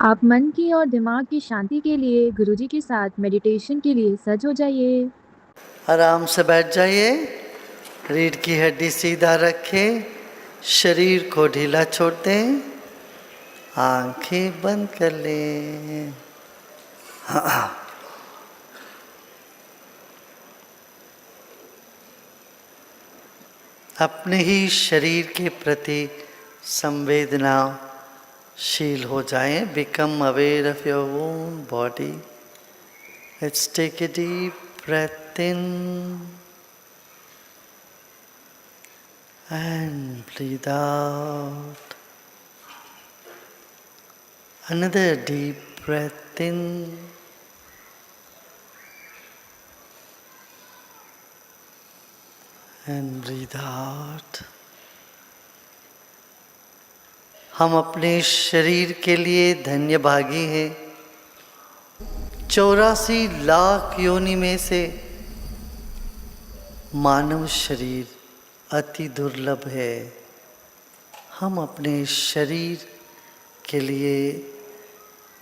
आप मन की और दिमाग की शांति के लिए गुरुजी के साथ मेडिटेशन के लिए सज हो जाइए। आराम से बैठ जाइए। रीढ़ की हड्डी सीधा रखें, शरीर को ढीला छोड़ दें, आंखें बंद कर लें। अपने ही शरीर के प्रति संवेदनाशील हो जाएं। Become aware of your own body. Let's take a deep breath in and breathe out. Another deep breath in and breathe out. हम अपने शरीर के लिए धन्यभागी हैं। 84 लाख योनि में से मानव शरीर अति दुर्लभ है। हम अपने शरीर के लिए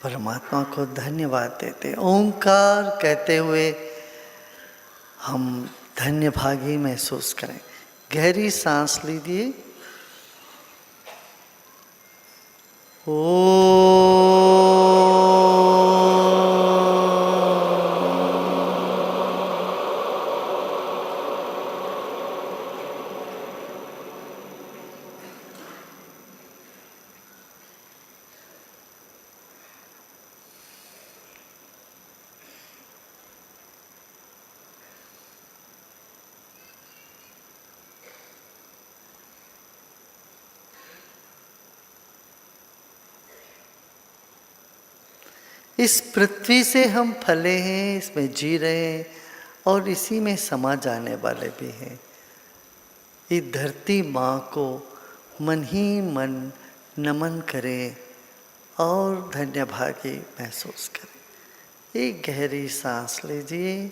परमात्मा को धन्यवाद देते। ओंकार कहते हुए हम धन्यभागी महसूस करें। गहरी सांस लीजिए। इस पृथ्वी से हम फले हैं, इसमें जी रहे हैं और इसी में समा जाने वाले भी हैं। इस धरती माँ को मन ही मन नमन करें और धन्यभागी महसूस करें। एक गहरी सांस लीजिए।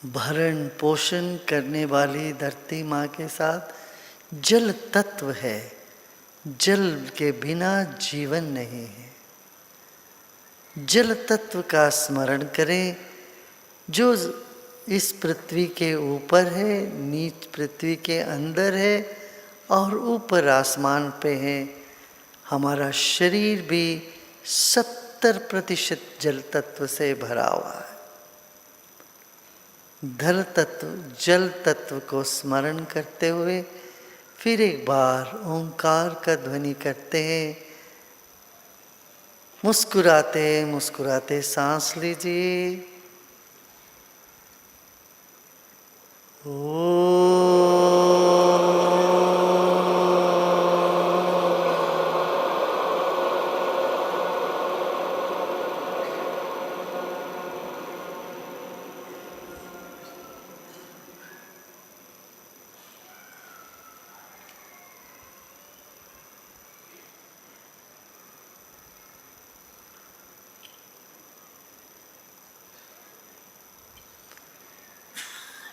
भरण पोषण करने वाली धरती माँ के साथ जल तत्व है। जल के बिना जीवन नहीं है। जल तत्व का स्मरण करें जो इस पृथ्वी के ऊपर है, नीच पृथ्वी के अंदर है और ऊपर आसमान पे है। हमारा शरीर भी 70% जल तत्व से भरा हुआ है। धल तत्व, जल तत्व को स्मरण करते हुए फिर एक बार ओंकार का ध्वनि करते हैं। मुस्कुराते मुस्कुराते सांस लीजिए।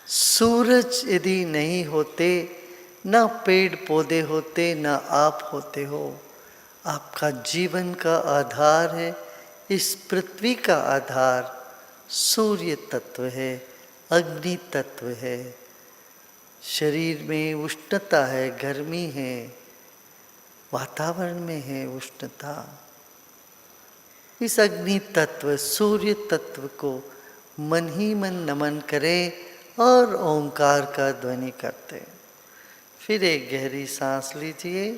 सूरज यदि नहीं होते, ना पेड़ पौधे होते, ना आप होते हो। आपका जीवन का आधार है, इस पृथ्वी का आधार सूर्य तत्व है, अग्नि तत्व है। शरीर में उष्णता है, गर्मी है, वातावरण में है उष्णता। इस अग्नि तत्व, सूर्य तत्व को मन ही मन नमन करें और ओंकार का ध्वनि करते हैं। फिर एक गहरी सांस लीजिए।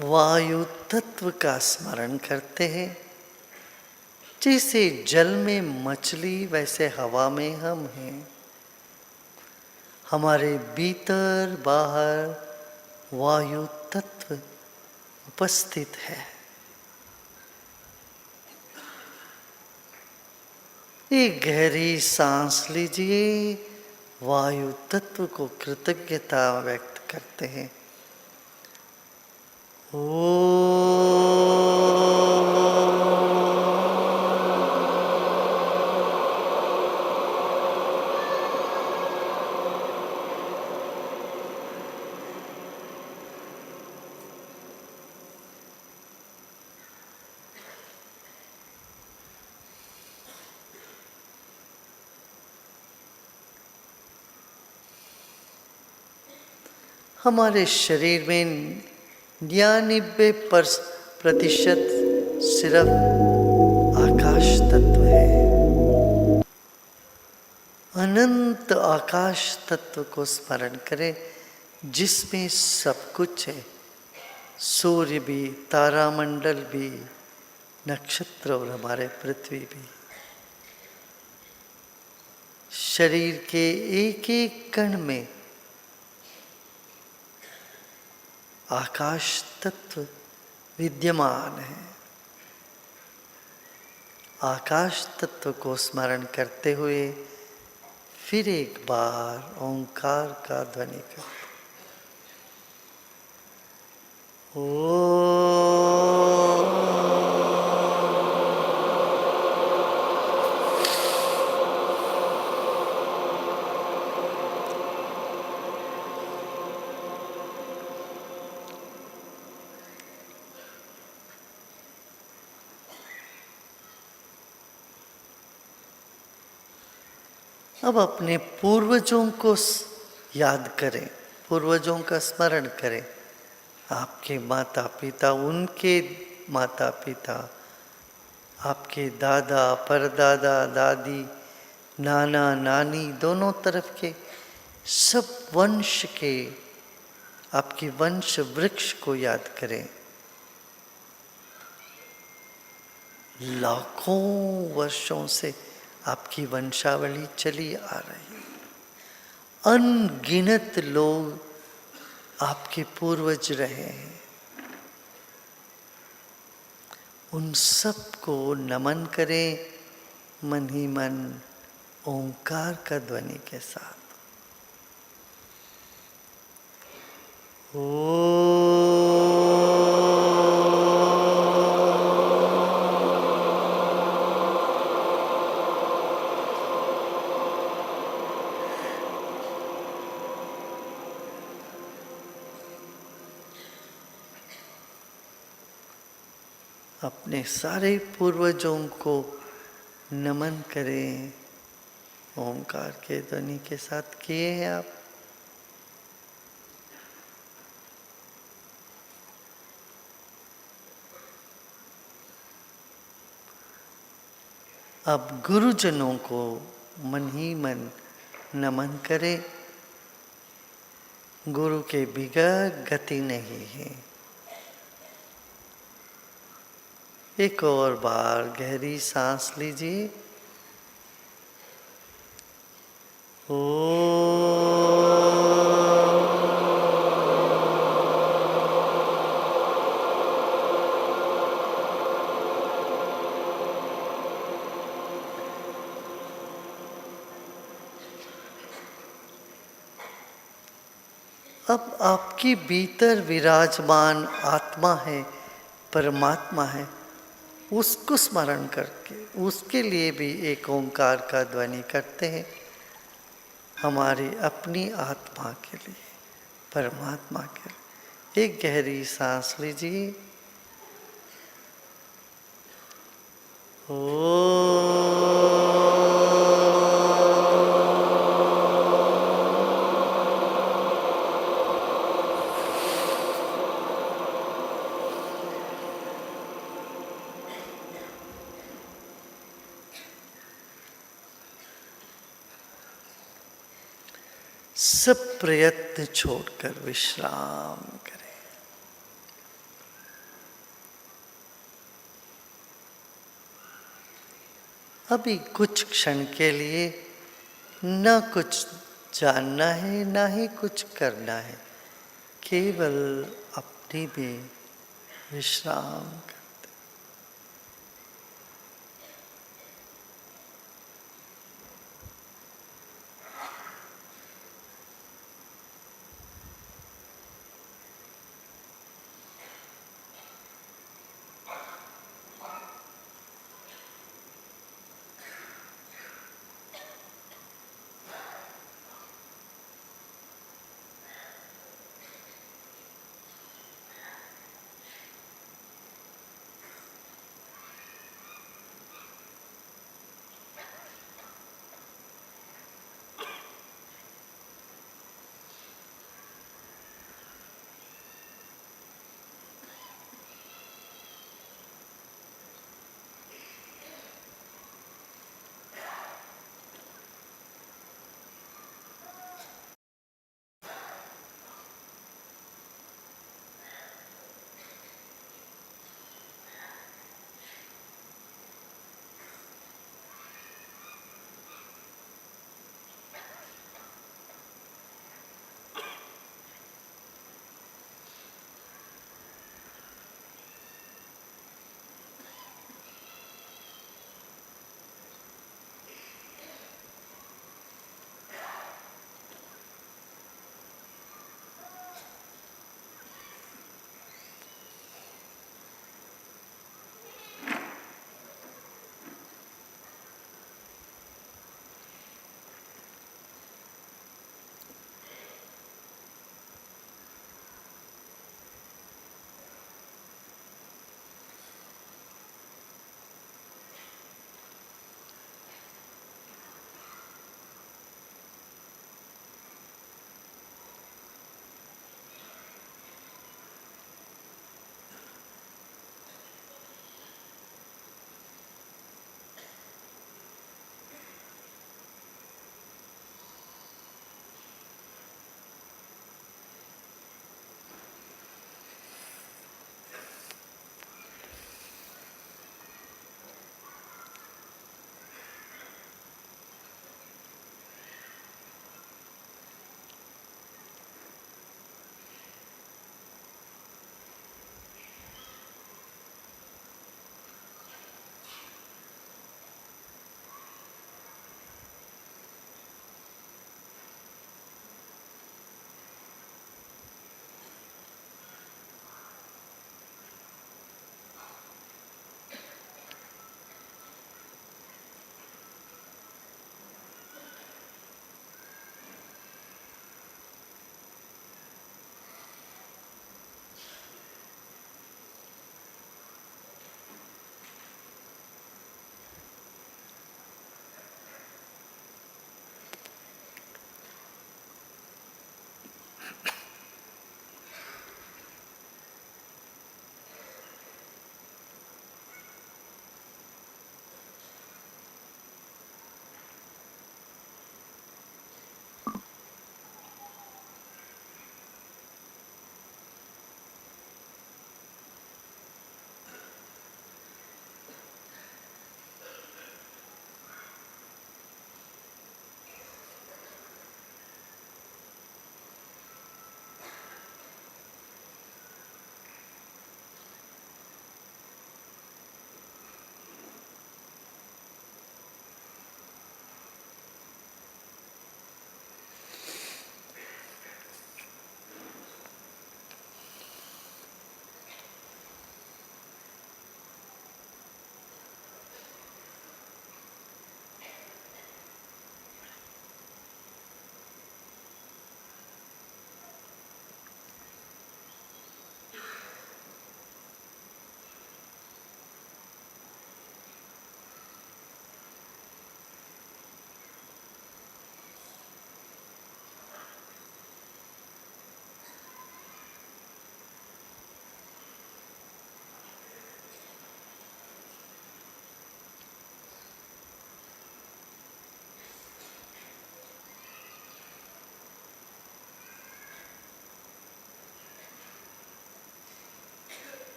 वायु तत्व का स्मरण करते हैं। जैसे जल में मछली वैसे हवा में हम हैं। हमारे भीतर बाहर वायु तत्व उपस्थित है। एक गहरी सांस लीजिए, वायु तत्व को कृतज्ञता व्यक्त करते हैं। हमारे शरीर में 99% सिर्फ आकाश तत्व है। अनंत आकाश तत्व को स्मरण करें, जिसमें सब कुछ है। सूर्य भी, तारामंडल भी, नक्षत्र और हमारे पृथ्वी भी। शरीर के एक एक कण में आकाश तत्व विद्यमान है। आकाश तत्व को स्मरण करते हुए फिर एक बार ओंकार का ध्वनि करते। अब अपने पूर्वजों को याद करें, पूर्वजों का स्मरण करें। आपके माता पिता, उनके माता पिता, आपके दादा, परदादा, दादी, नाना नानी, दोनों तरफ के सब वंश के, आपकी वंश वृक्ष को याद करें। लाखों वर्षों से आपकी वंशावली चली आ रही है। अनगिनत लोग आपके पूर्वज रहे हैं। उन सब को नमन करें मन ही मन ओंकार का ध्वनि के साथ। अपने सारे पूर्वजों को नमन करें ओंकार के ध्वनि के साथ। किए हैं आप? अब गुरुजनों को मन ही मन नमन करें। गुरु के बिगैर गति नहीं है। एक और बार गहरी सांस लीजिए। अब आपकी भीतर विराजमान आत्मा है, परमात्मा है, उसको स्मरण करके उसके लिए भी एक ओंकार का ध्वनि करते हैं। हमारी अपनी आत्मा के लिए, परमात्मा के लिए। एक गहरी सांस लीजिए। सब प्रयत्न छोड़कर विश्राम करें। अभी कुछ क्षण के लिए ना कुछ जानना है ना ही कुछ करना है, केवल अपने में विश्राम कर।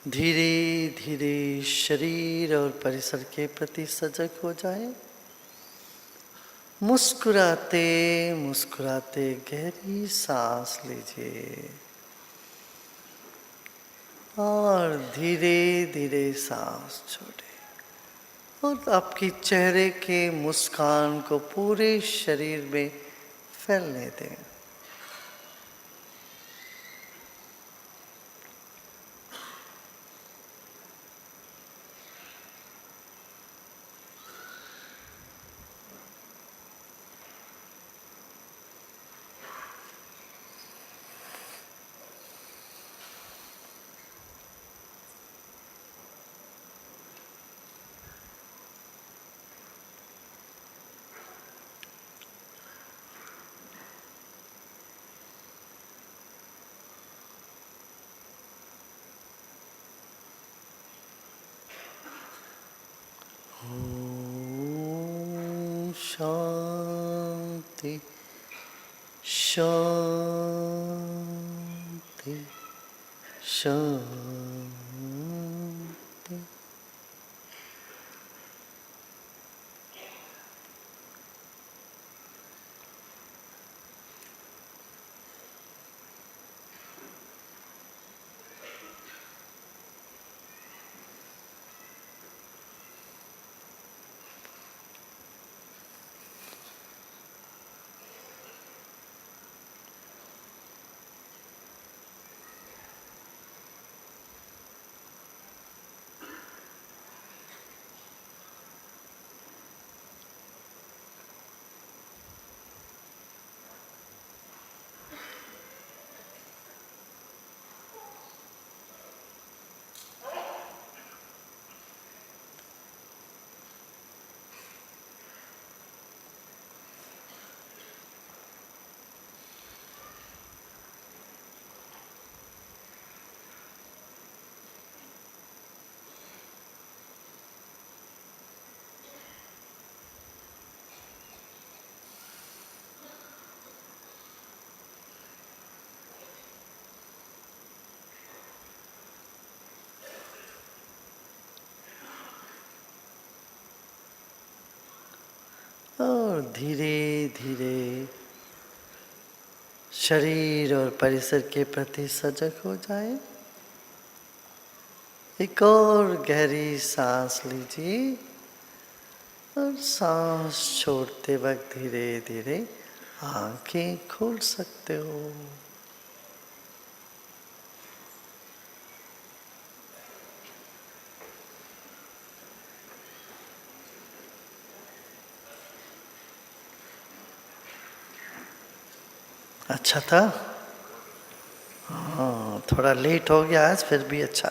धीरे धीरे शरीर और परिसर के प्रति सजग हो जाएं। मुस्कुराते मुस्कुराते गहरी सांस लीजिए और धीरे धीरे सांस छोड़े और आपकी चेहरे के मुस्कान को पूरे शरीर में फैलने दें। ओम शांति शांति शांति। और धीरे धीरे शरीर और परिसर के प्रति सजग हो जाए। एक और गहरी सांस लीजिए और सांस छोड़ते वक्त धीरे धीरे आंखें खोल सकते हो। अच्छा था? हाँ, थोड़ा लेट हो गया आज, फिर भी अच्छा।